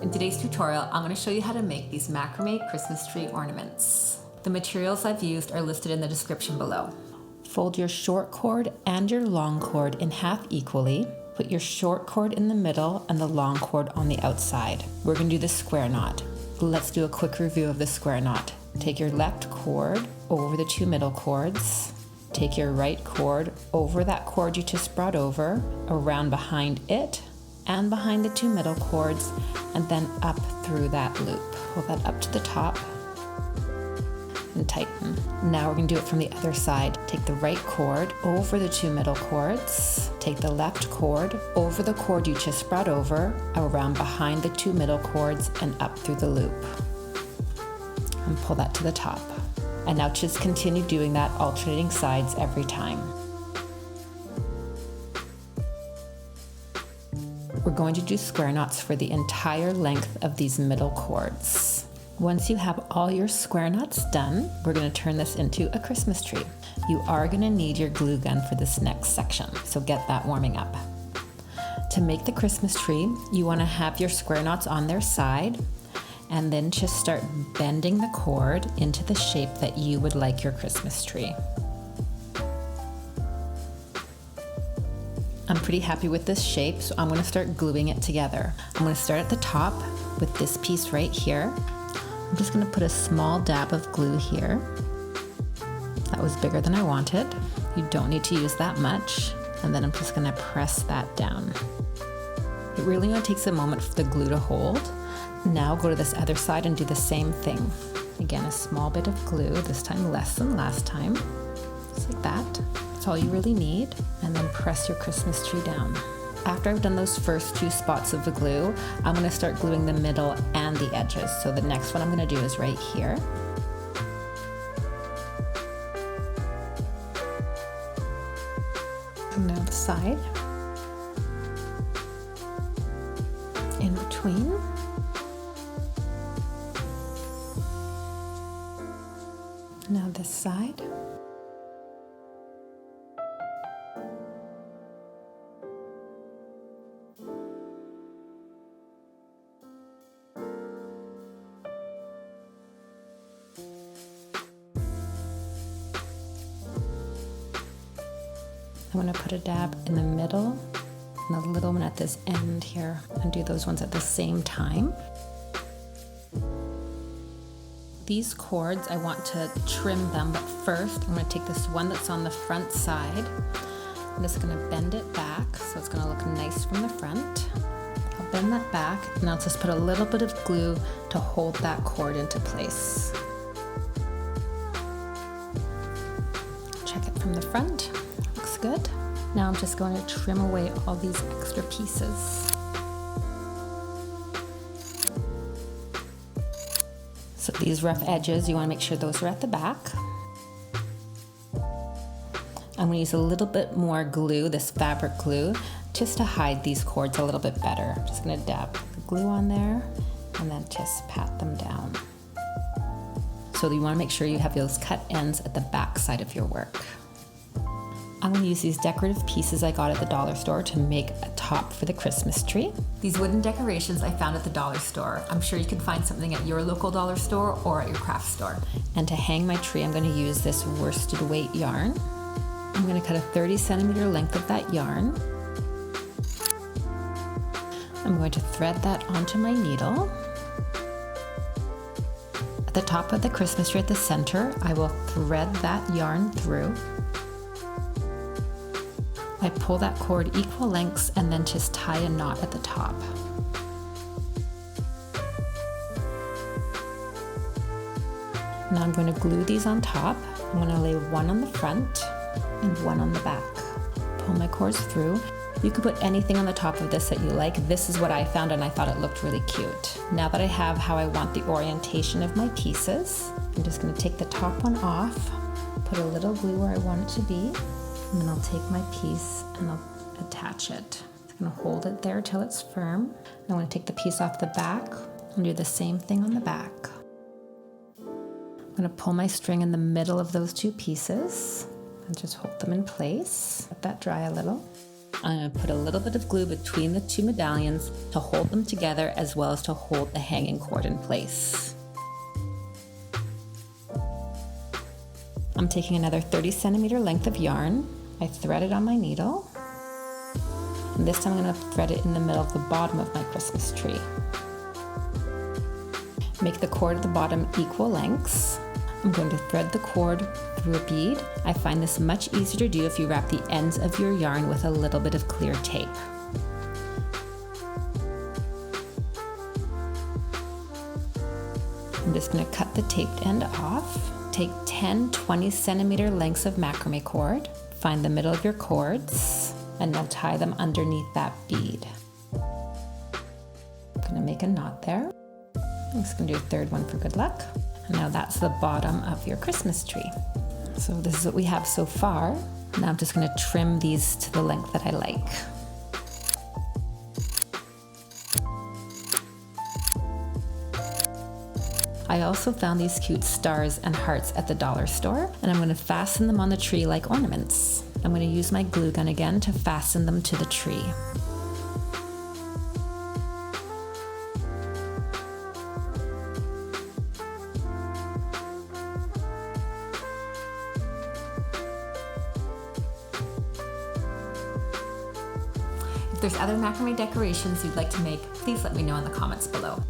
In today's tutorial, I'm going to show you how to make these macrame Christmas tree ornaments. The materials I've used are listed in the description below. Fold your short cord and your long cord in half equally. Put your short cord in the middle and the long cord on the outside. We're going to do the square knot. Let's do a quick review of the square knot. Take your left cord over the two middle cords. Take your right cord over that cord you just brought over, around behind it, and behind the two middle cords, and then up through that loop. Pull that up to the top and tighten. Now we're going to do it from the other side. Take the right cord over the two middle cords. Take the left cord over the cord you just brought over, around behind the two middle cords, and up through the loop. And pull that to the top. And now just continue doing that, alternating sides every time. We're going to do square knots for the entire length of these middle cords. Once you have all your square knots done, we're going to turn this into a Christmas tree. You are going to need your glue gun for this next section, so get that warming up. To make the Christmas tree, you want to have your square knots on their side, and then just start bending the cord into the shape that you would like your Christmas tree. I'm pretty happy with this shape, so I'm going to start gluing it together. I'm going to start at the top with this piece right here. I'm just going to put a small dab of glue here. That was bigger than I wanted. You don't need to use that much. And then I'm just going to press that down. It really only takes a moment for the glue to hold. Now go to this other side and do the same thing. Again, a small bit of glue, this time less than last time. Just like that. That's all you really need. And then press your Christmas tree down. After I've done those first two spots of the glue, I'm going to start gluing the middle and the edges. So the next one I'm going to do is right here. And now the side. In between. Now this side. I'm going to put a dab in the middle and a little one at this end here, and do those ones at the same time. These cords, I want to trim them, but first I'm going to take this one that's on the front side. I'm just going to bend it back so it's going to look nice from the front. I'll bend that back, and I'll just put a little bit of glue to hold that cord into place. Check it from the front. Looks good. Now I'm just going to trim away all these extra pieces. So these rough edges, you want to make sure those are at the back. I'm going to use a little bit more glue, this fabric glue, just to hide these cords a little bit better. I'm just going to dab the glue on there and then just pat them down. So you want to make sure you have those cut ends at the back side of your work. I'm going to use these decorative pieces I got at the dollar store to make a top for the Christmas tree. These wooden decorations I found at the dollar store. I'm sure you can find something at your local dollar store or at your craft store. And to hang my tree, I'm going to use this worsted weight yarn. I'm going to cut a 30cm length of that yarn. I'm going to thread that onto my needle. At the top of the Christmas tree at the center, I will thread that yarn through. I pull that cord equal lengths and then just tie a knot at the top. Now I'm going to glue these on top. I'm going to lay one on the front and one on the back. Pull my cords through. You could put anything on the top of this that you like. This is what I found and I thought it looked really cute. Now that I have how I want the orientation of my pieces, I'm just going to take the top one off, put a little glue where I want it to be, and then I'll take my piece and I'll attach it. I'm going to hold it there till it's firm. I'm going to take the piece off the back and do the same thing on the back. I'm going to pull my string in the middle of those two pieces and just hold them in place. Let that dry a little. I'm going to put a little bit of glue between the two medallions to hold them together as well as to hold the hanging cord in place. I'm taking another 30cm length of yarn. I thread it on my needle. And this time I'm going to thread it in the middle of the bottom of my Christmas tree. Make the cord at the bottom equal lengths. I'm going to thread the cord through a bead. I find this much easier to do if you wrap the ends of your yarn with a little bit of clear tape. I'm just going to cut the taped end off. Take 10 20cm lengths of macrame cord. Find the middle of your cords and now tie them underneath that bead. I'm going to make a knot there. I'm just going to do a third one for good luck. And now that's the bottom of your Christmas tree. So this is what we have so far. Now I'm just going to trim these to the length that I like. I also found these cute stars and hearts at the dollar store, and I'm going to fasten them on the tree like ornaments. I'm going to use my glue gun again to fasten them to the tree. If there's other macrame decorations you'd like to make, please let me know in the comments below.